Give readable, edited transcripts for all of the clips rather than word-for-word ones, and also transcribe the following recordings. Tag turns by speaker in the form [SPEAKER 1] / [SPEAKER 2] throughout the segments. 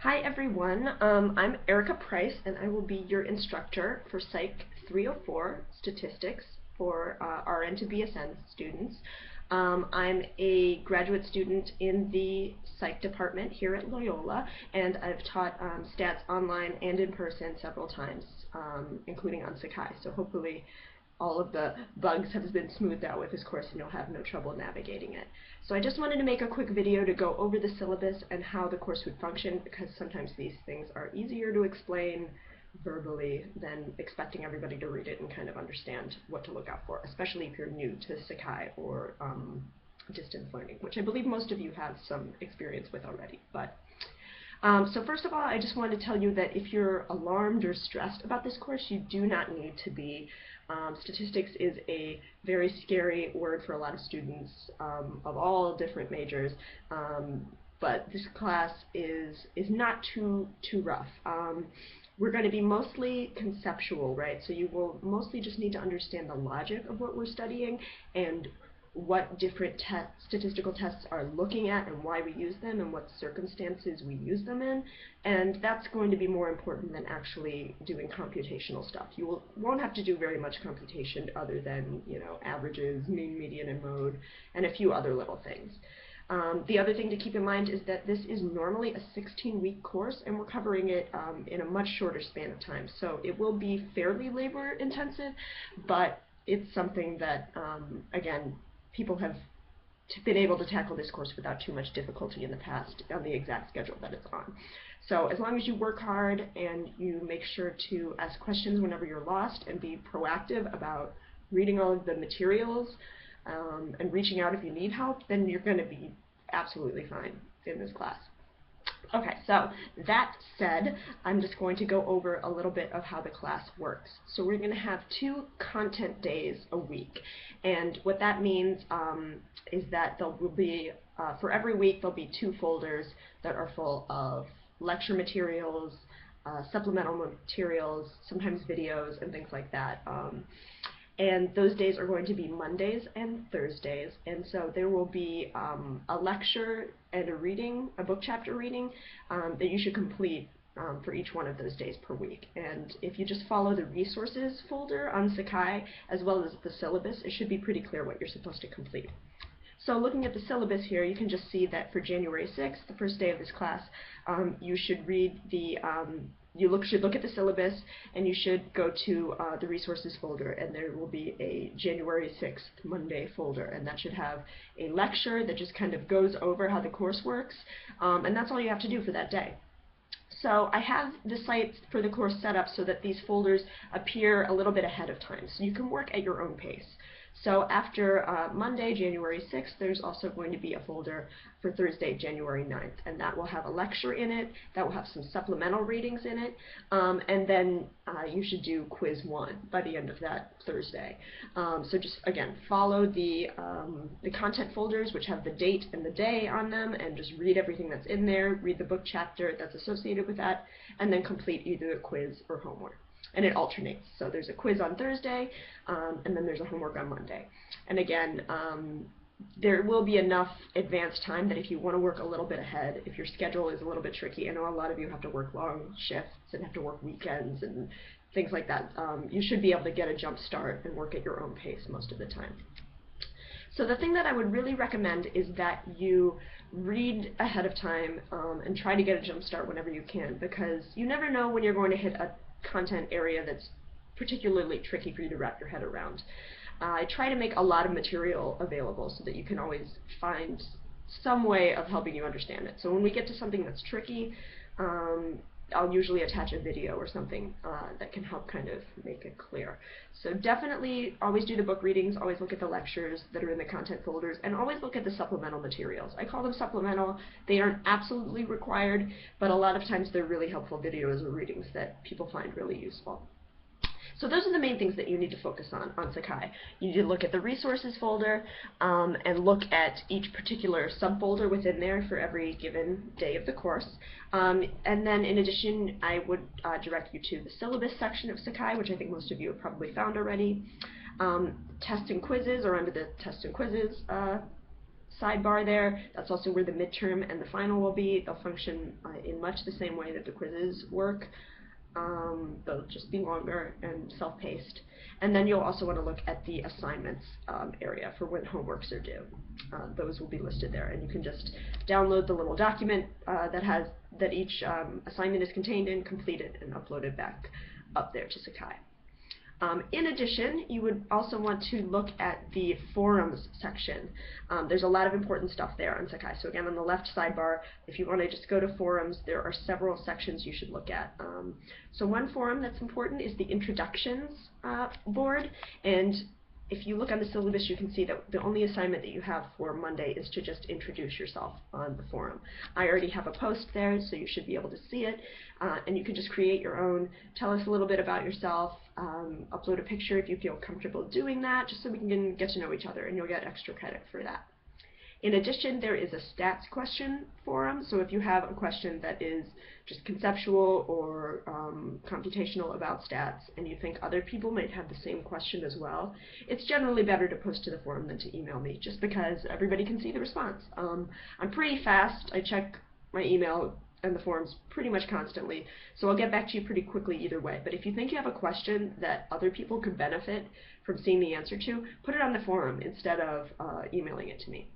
[SPEAKER 1] Hi everyone, I'm Erica Price and I will be your instructor for Psych 304 Statistics for RN to BSN students. I'm a graduate student in the Psych department here at Loyola, and I've taught stats online and in person several times, including on Sakai, so hopefully all of the bugs have been smoothed out with this course and you'll have no trouble navigating it. So I just wanted to make a quick video to go over the syllabus and how the course would function, because sometimes these things are easier to explain verbally than expecting everybody to read it and kind of understand what to look out for, especially if you're new to Sakai or distance learning, which I believe most of you have some experience with already. So first of all, I just want to tell you that if you're alarmed or stressed about this course, you do not need to be. Statistics is a very scary word for a lot of students of all different majors, but this class is not too rough. We're going to be mostly conceptual, right? So you will mostly just need to understand the logic of what we're studying and what different statistical tests are looking at and why we use them and what circumstances we use them in, and that's going to be more important than actually doing computational stuff. You won't have to do very much computation other than, averages, mean, median, and mode, and a few other little things. The other thing to keep in mind is that this is normally a 16-week course, and we're covering it in a much shorter span of time. So it will be fairly labor intensive, but it's something that, again, people have been able to tackle this course without too much difficulty in the past on the exact schedule that it's on. So as long as you work hard and you make sure to ask questions whenever you're lost and be proactive about reading all of the materials and reaching out if you need help, then you're going to be absolutely fine in this class. Okay, so that said, I'm just going to go over a little bit of how the class works. So we're going to have 2 content days a week, and what that means is that there will be, for every week, there'll be 2 folders that are full of lecture materials, supplemental materials, sometimes videos, and things like that. And those days are going to be Mondays and Thursdays, and so there will be a lecture and a reading, a book chapter reading, that you should complete for each one of those days per week. And if you just follow the resources folder on Sakai, as well as the syllabus, it should be pretty clear what you're supposed to complete. So looking at the syllabus here, you can just see that for January 6th, the first day of this class, you should read the should look at the syllabus, and you should go to the resources folder, and there will be a January 6th Monday folder, and that should have a lecture that just kind of goes over how the course works, and that's all you have to do for that day. So I have the site for the course set up so that these folders appear a little bit ahead of time, so you can work at your own pace. So after Monday, January 6th, there's also going to be a folder for Thursday, January 9th, and that will have a lecture in it, that will have some supplemental readings in it, and then you should do quiz 1 by the end of that Thursday. So just, again, follow the content folders, which have the date and the day on them, and just read everything that's in there, read the book chapter that's associated with that, and then complete either a quiz or homework. And it alternates. So there's a quiz on Thursday, and then there's a homework on Monday. And again, there will be enough advanced time that if you want to work a little bit ahead, if your schedule is a little bit tricky, I know a lot of you have to work long shifts and have to work weekends and things like that, you should be able to get a jump start and work at your own pace most of the time. So the thing that I would really recommend is that you read ahead of time and try to get a jump start whenever you can, because you never know when you're going to hit a content area that's particularly tricky for you to wrap your head around. I try to make a lot of material available so that you can always find some way of helping you understand it. So when we get to something that's tricky, I'll usually attach a video or something that can help kind of make it clear. So definitely always do the book readings, always look at the lectures that are in the content folders, and always look at the supplemental materials. I call them supplemental. They aren't absolutely required, but a lot of times they're really helpful videos or readings that people find really useful. So those are the main things that you need to focus on Sakai. You need to look at the resources folder and look at each particular subfolder within there for every given day of the course. And then in addition, I would direct you to the syllabus section of Sakai, which I think most of you have probably found already. Tests and quizzes are under the tests and quizzes sidebar there. That's also where the midterm and the final will be. They'll function in much the same way that the quizzes work. They'll just be longer and self-paced. And then you'll also want to look at the assignments area for when homeworks are due. Those will be listed there, and you can just download the little document that each assignment is contained in, complete it, and upload it back up there to Sakai. In addition, you would also want to look at the forums section. There's a lot of important stuff there on Sakai. So again, on the left sidebar, if you want to just go to forums, there are several sections you should look at. So one forum that's important is the introductions board, and if you look on the syllabus, you can see that the only assignment that you have for Monday is to just introduce yourself on the forum. I already have a post there, so you should be able to see it, and you can just create your own. Tell us a little bit about yourself, upload a picture if you feel comfortable doing that, just so we can get to know each other, and you'll get extra credit for that. In addition, there is a stats question forum, so if you have a question that is just conceptual or computational about stats, and you think other people might have the same question as well, it's generally better to post to the forum than to email me, just because everybody can see the response. I'm pretty fast. I check my email and the forums pretty much constantly, so I'll get back to you pretty quickly either way. But if you think you have a question that other people could benefit from seeing the answer to, put it on the forum instead of emailing it to me.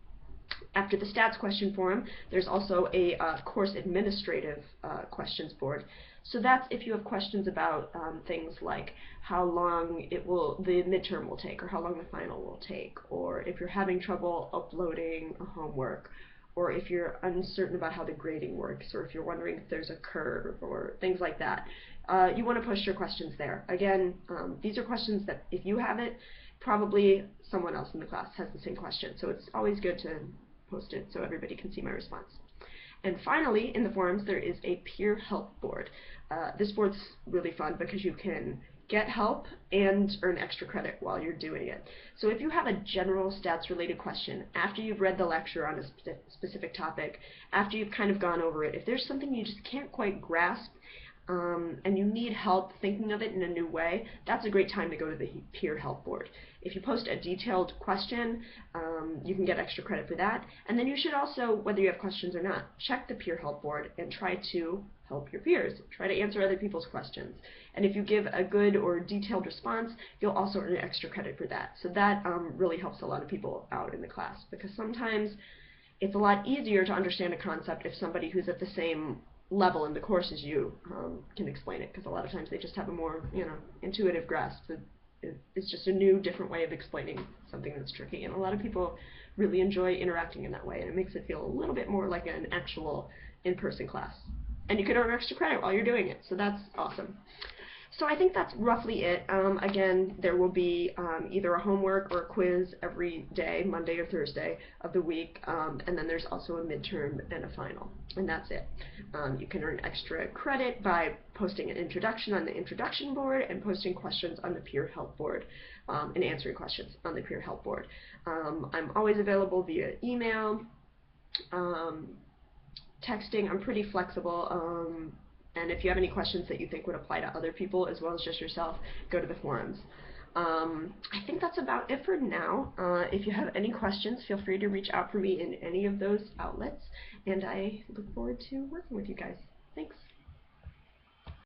[SPEAKER 1] After the stats question forum, there's also a course administrative questions board. So that's if you have questions about things like how long the midterm will take, or how long the final will take, or if you're having trouble uploading a homework, or if you're uncertain about how the grading works, or if you're wondering if there's a curve, or things like that. You want to post your questions there. Again, these are questions that if you have it, probably someone else in the class has the same question. So it's always good to post it so everybody can see my response. And finally, in the forums, there is a peer help board. This board's really fun because you can get help and earn extra credit while you're doing it. So if you have a general stats related question, after you've read the lecture on a specific topic, after you've kind of gone over it, if there's something you just can't quite grasp, and you need help thinking of it in a new way, that's a great time to go to the peer help board. If you post a detailed question, you can get extra credit for that. And then you should also, whether you have questions or not, check the peer help board and try to help your peers. Try to answer other people's questions. And if you give a good or detailed response, you'll also earn extra credit for that. So that really helps a lot of people out in the class, because sometimes it's a lot easier to understand a concept if somebody who's at the same level in the course as you can explain it, because a lot of times they just have a more intuitive grasp. It's just a new, different way of explaining something that's tricky, and a lot of people really enjoy interacting in that way, and it makes it feel a little bit more like an actual in-person class. And you can earn extra credit while you're doing it, so that's awesome. So I think that's roughly it. Again, there will be either a homework or a quiz every day, Monday or Thursday of the week, and then there's also a midterm and a final, and that's it. You can earn extra credit by posting an introduction on the introduction board and posting questions on the peer help board, and answering questions on the peer help board. I'm always available via email, texting. I'm pretty flexible. And if you have any questions that you think would apply to other people as well as just yourself, go to the forums. I think that's about it for now. If you have any questions, feel free to reach out for me in any of those outlets, and I look forward to working with you guys. Thanks.